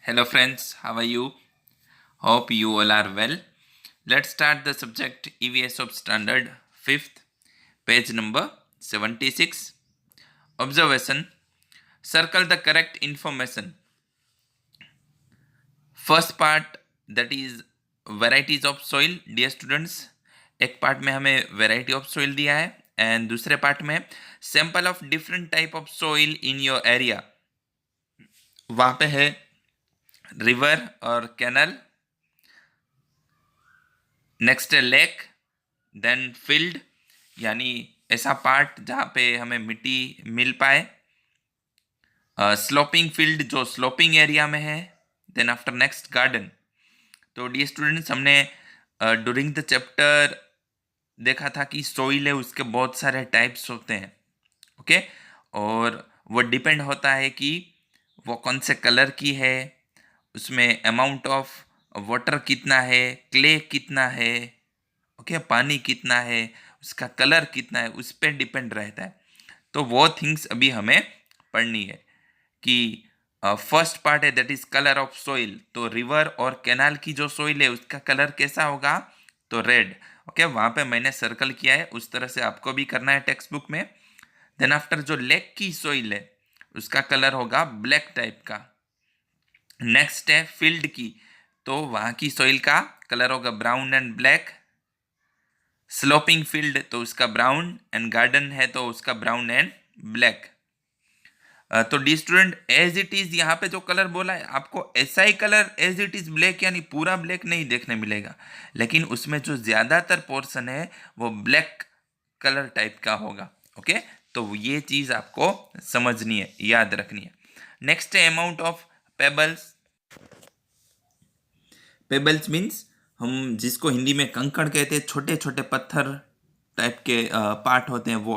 Hello friends, how are you? Hope you all are well. Let's start the subject EVS of Standard 5th, page number 76. Observation. Circle the correct information. First part, that is varieties of soil. Dear students, एक part में हमें variety of soil दिया है and दूसरे part में sample of different type of soil in your area. वहाँ पे है रिवर और कैनल, नेक्स्ट है लेक, देन फील्ड यानी ऐसा पार्ट जहाँ पे हमें मिट्टी मिल पाए, स्लोपिंग फील्ड जो स्लोपिंग एरिया में है, देन आफ्टर नेक्स्ट गार्डन. तो डियर स्टूडेंट्स, हमने ड्यूरिंग द चैप्टर देखा था कि सोइल है उसके बहुत सारे टाइप्स होते हैं. ओके और वो डिपेंड होता है कि वो कौन से कलर की है, उसमें अमाउंट ऑफ वाटर कितना है, क्ले कितना है, ओके पानी कितना है, उसका कलर कितना है, उस पर डिपेंड रहता है. तो वो थिंग्स अभी हमें पढ़नी है कि फर्स्ट पार्ट है that is colour of soil. तो रिवर और कैनाल की जो सोइल है उसका कलर कैसा होगा, तो रेड. ओके वहाँ पे मैंने सर्कल किया है, उस तरह से आपको भी करना है टेक्स्ट बुक में. देन आफ्टर जो लेक की सोइल है उसका कलर होगा ब्लैक टाइप का. नेक्स्ट है फील्ड की, तो वहाँ की सोइल का कलर होगा brown and black. Sloping field तो उसका ब्राउन, एंड गार्डन है तो उसका ब्राउन एंड ब्लैक. तो dear student, as it is यहाँ पे जो कलर बोला है आपको ऐसा ही colour as it is black यानी पूरा ब्लैक नहीं देखने मिलेगा, लेकिन उसमें जो ज्यादातर पोर्शन है वो ब्लैक कलर टाइप का होगा. ओके तो ये चीज आपको समझनी है, याद रखनी है. नेक्स्ट है amount of pebbles. Pebbles means हम जिसको हिंदी में कंकड़ कहते हैं, छोटे छोटे पत्थर टाइप के पार्ट होते हैं वो.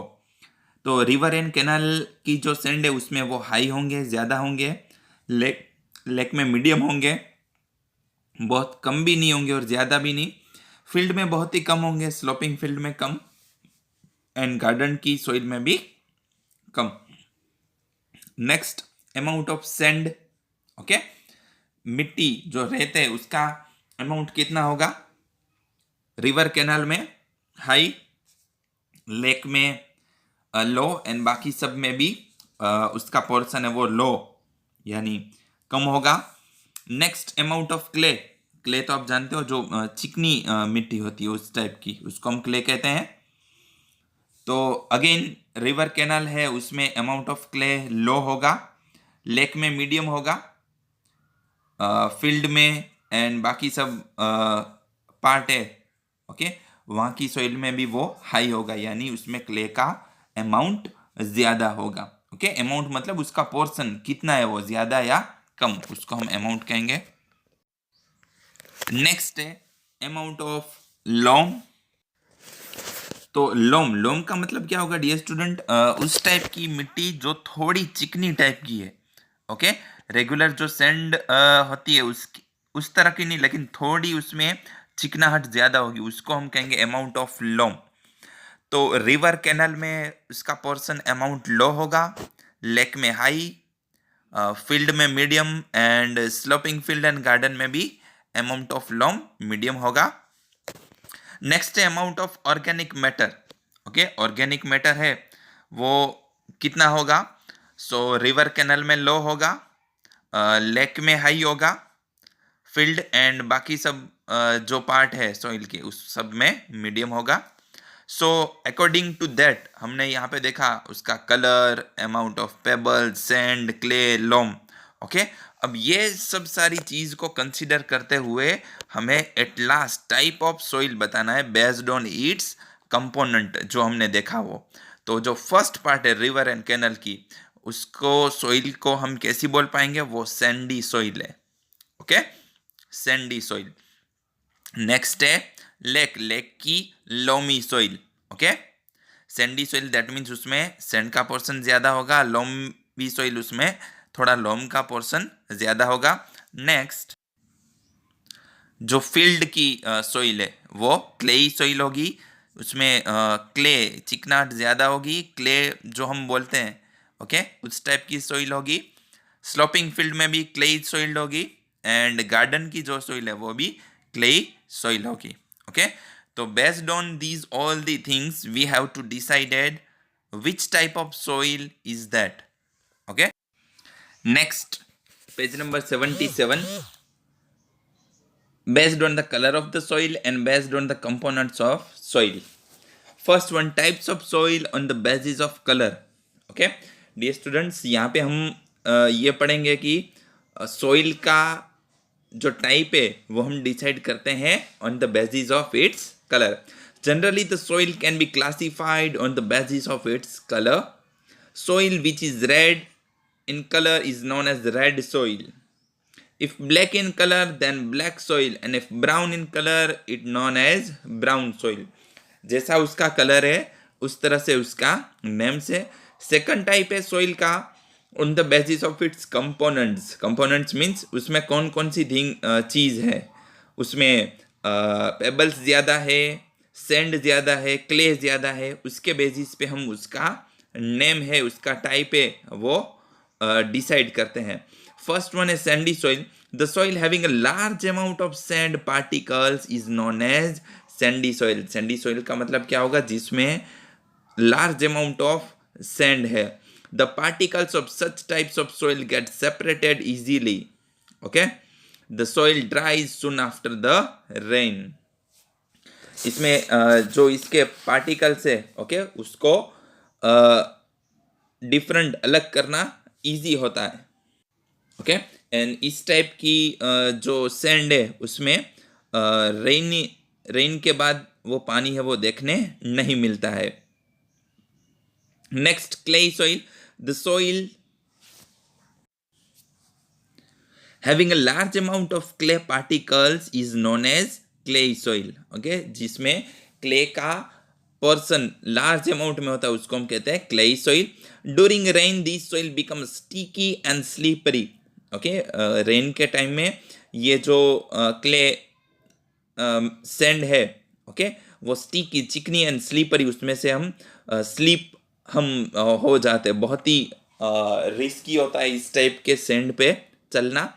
तो रिवर एंड कैनाल की जो सैंड है उसमें वो हाई होंगे, ज़्यादा होंगे. लेक में मीडियम होंगे, बहुत कम भी नहीं होंगे और ज़्यादा भी नहीं. फील्ड में बहुत ही कम होंगे, स्लोपिंग फील्ड में कम, एंड गार्डन की सोइल में भी कम. Next amount of sand. Okay मिट्टी जो रहते हैं उसका अमाउंट कितना होगा, रिवर कैनाल में हाई, लेक में लो, एंड बाकी सब में भी उसका पोर्शन है वो लो यानी कम होगा. Next amount of clay. Clay तो आप जानते हो जो चिकनी मिट्टी होती है उस टाइप की, उसको हम क्ले कहते हैं. तो अगेन रिवर कैनाल है उसमें अमाउंट ऑफ क्ले लो होगा, लेक में मीडियम होगा, फील्ड में एंड बाकी सब पार्ट है ओके वहाँ की सॉइल में भी वो हाई होगा यानी उसमें क्ले का अमाउंट ज्यादा होगा. ओके अमाउंट मतलब उसका पोर्शन कितना है, वो ज्यादा या कम, उसको हम अमाउंट कहेंगे. नेक्स्ट है अमाउंट ऑफ लोम. तो लोम का मतलब क्या होगा डियर स्टूडेंट, उस टाइप की मिट्टी जो थोड़ी चिकनी टाइप की है. ओके रेगुलर जो सैंड होती है उस तरह की नहीं, लेकिन थोड़ी उसमें चिकनाहट ज्यादा होगी, उसको हम कहेंगे अमाउंट ऑफ लोम. तो रिवर कैनल में उसका पोर्शन अमाउंट लो होगा, लेक में हाई, फील्ड में medium, and sloping field and garden में भी अमाउंट ऑफ लोम मीडियम होगा. नेक्स्ट है amount of organic matter. Okay organic matter है वो कितना होगा, सो रिवर कैनल में लो होगा, लेक में हाई होगा, फील्ड एंड बाकी सब जो पार्ट है सॉइल के उस सब में मीडियम होगा. सो अकॉर्डिंग टू दैट हमने यहाँ पे देखा उसका colour, amount of pebble, sand, clay, loam. Okay अब ये सब सारी चीज को कंसीडर करते हुए हमें at last type of soil बताना है बेस्ड ऑन इट्स कंपोनेंट जो हमने देखा वो. तो जो फर्स्ट पार्ट है रिवर एंड कैनल की, उसको सोइल को हम कैसी बोल पाएंगे, वो सैंडी सोइल है. Okay Sandy soil. नेक्स्ट है लेक की loamy soil. Okay Sandy soil that means उसमें सैंड का पोर्शन ज्यादा होगा, लोमी सोइल उसमें थोड़ा लोम का पोर्शन ज्यादा होगा. नेक्स्ट जो फील्ड की सोइल है वो क्लेई सोइल होगी, उसमें क्ले चिकनाहट ज्यादा होगी, क्ले जो हम बोलते हैं ओके उस टाइप की सोइल होगी. स्लोपिंग फील्ड में भी क्लेई सोइल होगी, एंड गार्डन की जो सॉइल है वो भी क्ले सॉइल होगी. ओके, तो based on these all the things we have to decided which type of soil is that. Okay, next, page number 77. Based on the color of the soil and based on the components of soil. First one, types of soil on the basis of color. Okay, dear students, यहाँ पे हम ये पढ़ेंगे कि soil का जो type है वो हम डिसाइड करते हैं on the basis of its colour. Generally the soil can be classified on the basis of its colour. Soil which is red in color is known as red soil. If black in color, then black soil, and if brown in color, it known as brown soil. जैसा उसका colour है उस तरह से उसका name से. Second type है soil का on the basis of its components. Components means उसमें कौन कौन सी चीज़ है. उसमें पेबल्स ज़्यादा है, सैंड ज़्यादा है, क्ले ज़्यादा है, उसके बेसिस पे हम उसका नेम है, उसका टाइप है, वो डिसाइड करते हैं. फर्स्ट वन है sandy soil. The soil having a large amount of sand particles is known as sandy soil. Sandy soil का मतलब क्या होगा? जिसमें लार्ज अमाउंट ऑफ सैंड है. The particles of such types of soil get separated easily. Okay, the soil dries soon after the rain. इसमें जो इसके particles है, ओके, उसको डिफरेंट अलग करना इजी होता है. ओके, एंड इस टाइप की जो सैंड है उसमें रेन के बाद वो पानी है वो देखने नहीं मिलता है. Next, clay soil. The soil having a large amount of clay particles is known as clay soil. Okay, जिसमें क्ले का पर्सन लार्ज अमाउंट में होता है उसको हम कहते हैं clay soil. During rain this soil become sticky and slippery. Okay, rain के टाइम में ये जो क्ले सैंड है, ओके, वो स्टिकी, चिकनी एंड स्लीपरी, उसमें से हम स्लीप हो जाते हैं. बहुत ही रिस्की होता है इस टाइप के सैंड पे चलना.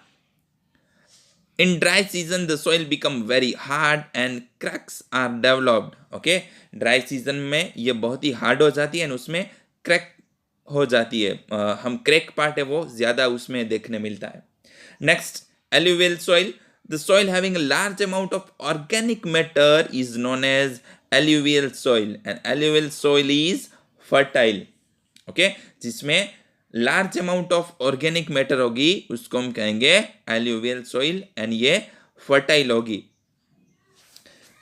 In dry season, the soil become very hard and cracks are developed. Okay, dry season में ये बहुत ही hard हो जाती है और उसमें crack हो जाती है. हम crack part है वो ज़्यादा उसमें देखने मिलता है. Next, alluvial soil. The soil having a large amount of organic matter is known as alluvial soil. And alluvial soil is fertile. Okay, जिसमें large amount of organic matter होगी उसको हम कहेंगे एल्यूवियल सॉइल एंड ये fertile होगी.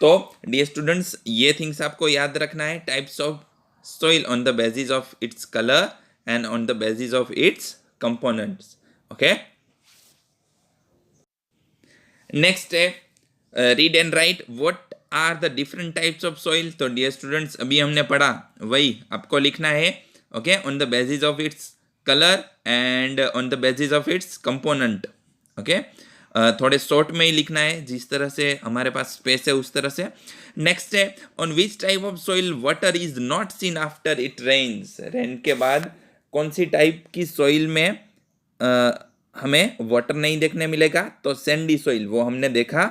तो dear students, ये things आपको याद रखना है. Types of soil on the basis of its colour and on the basis of its components. Okay, next है read and write what are the different types of soil. तो dear students, अभी हमने पढ़ा वही आपको लिखना है. Okay, on the basis of its colour and on the basis of its component. Okay, थोड़े शॉर्ट में ही लिखना है, जिस तरह से हमारे पास स्पेस है उस तरह से. नेक्स्ट है on which type of soil water is not seen after it rains. Rain के बाद कौन सी टाइप की सॉइल में हमें वाटर नहीं देखने मिलेगा? तो सैंडी सॉइल, वो हमने देखा.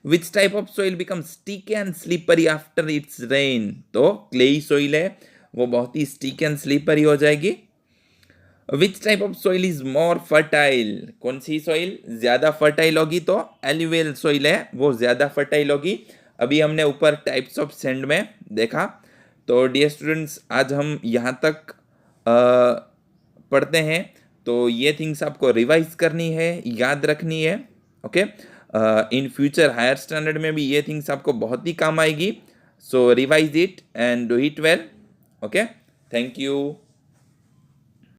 विच type of soil become sticky and slippery after it's rain. तो क्लेई सॉइल है, वो बहुत ही स्टिकी एंड स्लीपरी हो जाएगी. विच type of soil is more fertile. कौन सी सॉइल ज़्यादा फर्टाइल होगी? तो एल्यूवियल सॉइल है, वो ज़्यादा फर्टाइल होगी. अभी हमने ऊपर टाइप्स ऑफ सैंड में देखा. तो डियर स्टूडेंट्स, आज हम यहाँ तक पढ़ते हैं. तो ये थिंग्स आपको रिवाइज करनी है, याद रखनी है. Okay, in future higher standard में भी ये थिंग्स आपको बहुत ही काम आएगी. So revise it and do it well. Okay, thank you.